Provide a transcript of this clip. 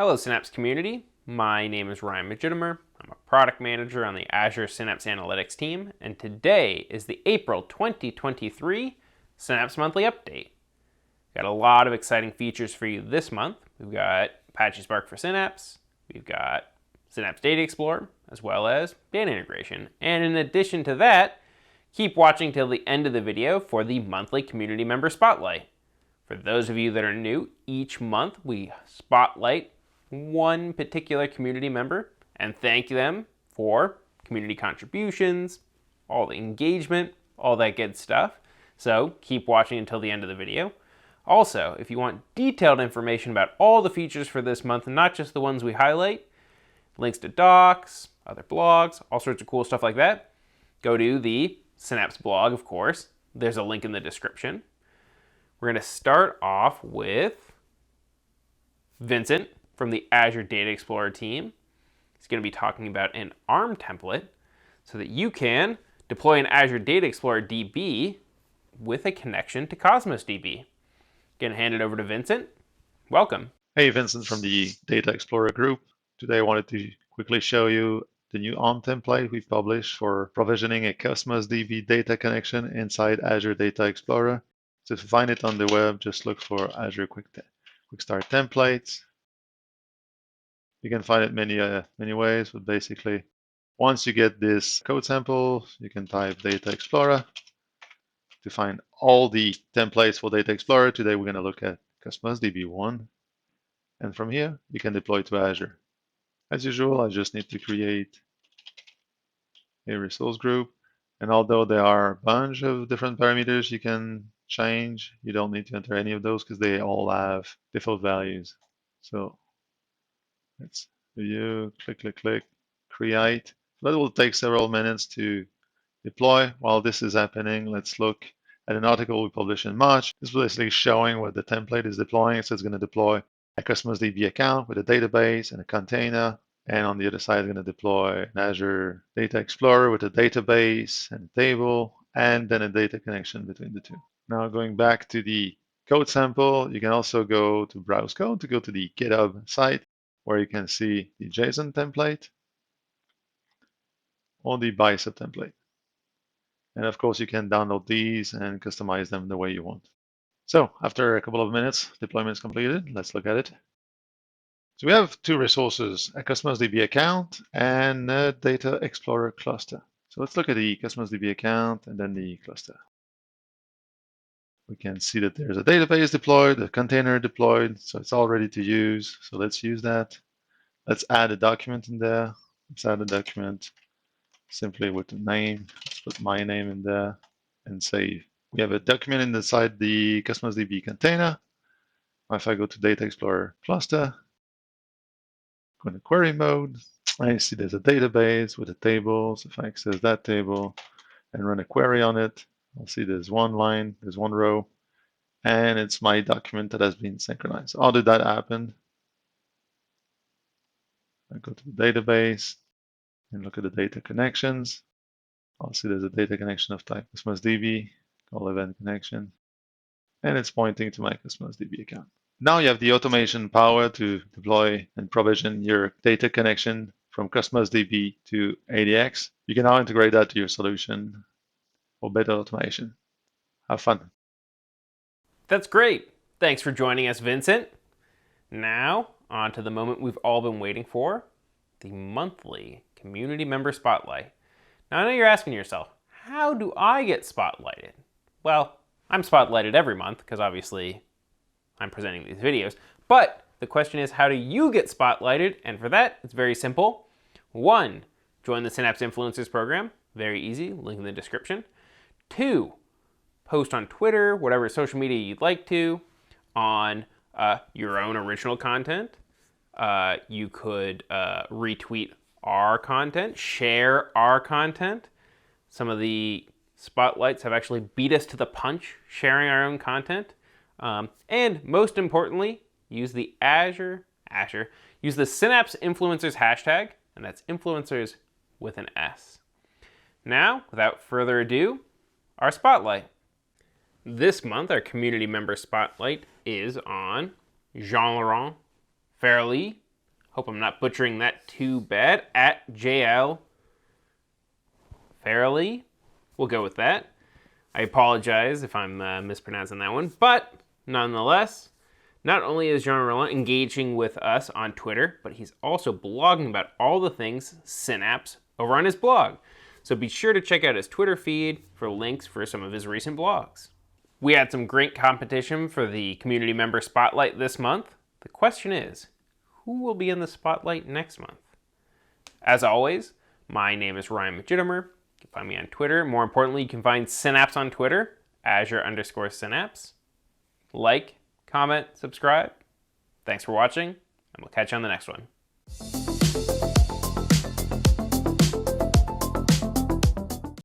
Hello Synapse community, my name is Ryan Magitimer. I'm a product manager on the Azure Synapse Analytics team, and today is the April 2023 Synapse Monthly Update. Got a lot of exciting features for you this month. We've got Apache Spark for Synapse, we've got Synapse Data Explorer, as well as data integration. And in addition to that, keep watching till the end of the video for the monthly community member spotlight. For those of you that are new, each month we spotlight one particular community member and thank them for community contributions, all the engagement, all that good stuff. So keep watching until the end of the video. Also, if you want detailed information about all the features for this month, not just the ones we highlight, links to docs, other blogs, all sorts of cool stuff like that, go to the Synapse blog, of course. There's a link in the description. We're going to start off with Vincent from the Azure Data Explorer team. He's going to be talking about an ARM template so that you can deploy an Azure Data Explorer DB with a connection to Cosmos DB. Going to hand it over to Vincent. Welcome. Hey, Vincent from the Data Explorer group. Today I wanted to quickly show you the new ARM template we published for provisioning a Cosmos DB data connection inside Azure Data Explorer. So to find it on the web, just look for Azure Quick Start Templates. You can find it many ways, but basically, once you get this code sample, you can type Data Explorer to find all the templates for Data Explorer. Today we're going to look at Cosmos DB1, and from here you can deploy to Azure. As usual, I just need to create a resource group, and although there are a bunch of different parameters you can change, you don't need to enter any of those because they all have default values. So let's review, click, create. That will take several minutes to deploy. While this is happening, let's look at an article we published in March. This is basically showing what the template is deploying. So it's going to deploy a Cosmos DB account with a database and a container. And on the other side, it's going to deploy an Azure Data Explorer with a database and a table, and then a data connection between the two. Now going back to the code sample, you can also go to Browse Code to go to the GitHub site, where you can see the JSON template or the bicep template. And of course, you can download these and customize them the way you want. So after a couple of minutes, deployment is completed. Let's look at it. So we have two resources, a Cosmos DB account and a Data Explorer cluster. So let's look at the Cosmos DB account and then the cluster. We can see that there's a database deployed, a container deployed, so it's all ready to use. So let's use that. Let's add a document in there. Let's add a document simply with the name. Let's put my name in there and save. We have a document inside the Cosmos DB container. If I go to Data Explorer cluster, go into query mode, I see there's a database with a table. So if I access that table and run a query on it, I'll see there's one line, there's one row, and it's my document that has been synchronized. How did that happen? I go to the database and look at the data connections. I'll see there's a data connection of type Cosmos DB, call event connection, and it's pointing to my Cosmos DB account. Now you have the automation power to deploy and provision your data connection from Cosmos DB to ADX. You can now integrate that to your solution for better automation. Have fun. That's great. Thanks for joining us, Vincent. Now, on to the moment we've all been waiting for, the monthly community member spotlight. Now, I know you're asking yourself, how do I get spotlighted? Well, I'm spotlighted every month because obviously I'm presenting these videos, but the question is, how do you get spotlighted? And for that, it's very simple. 1, join the Synapse Influencers program. Very easy, link in the description. 2, post on Twitter, whatever social media you'd like to, on your own original content. You could retweet our content, share our content. Some of the spotlights have actually beat us to the punch sharing our own content. And most importantly, use the use the Synapse Influencers hashtag, and that's influencers with an S. Now, without further ado, our spotlight. This month, our community member spotlight is on Jean-Laurent Fairly Hope I'm not butchering that too bad. At JL Fairley. We'll go with that. I apologize if I'm mispronouncing that one, but nonetheless, not only is Jean Roland engaging with us on Twitter, but he's also blogging about all the things Synapse over on his blog. So be sure to check out his Twitter feed for links for some of his recent blogs. We had some great competition for the community member spotlight this month. The question is, who will be in the spotlight next month? As always, my name is Ryan Magitimer. You can find me on Twitter. More importantly, you can find Synapse on Twitter, Azure_Synapse. Like, comment, subscribe. Thanks for watching, and we'll catch you on the next one.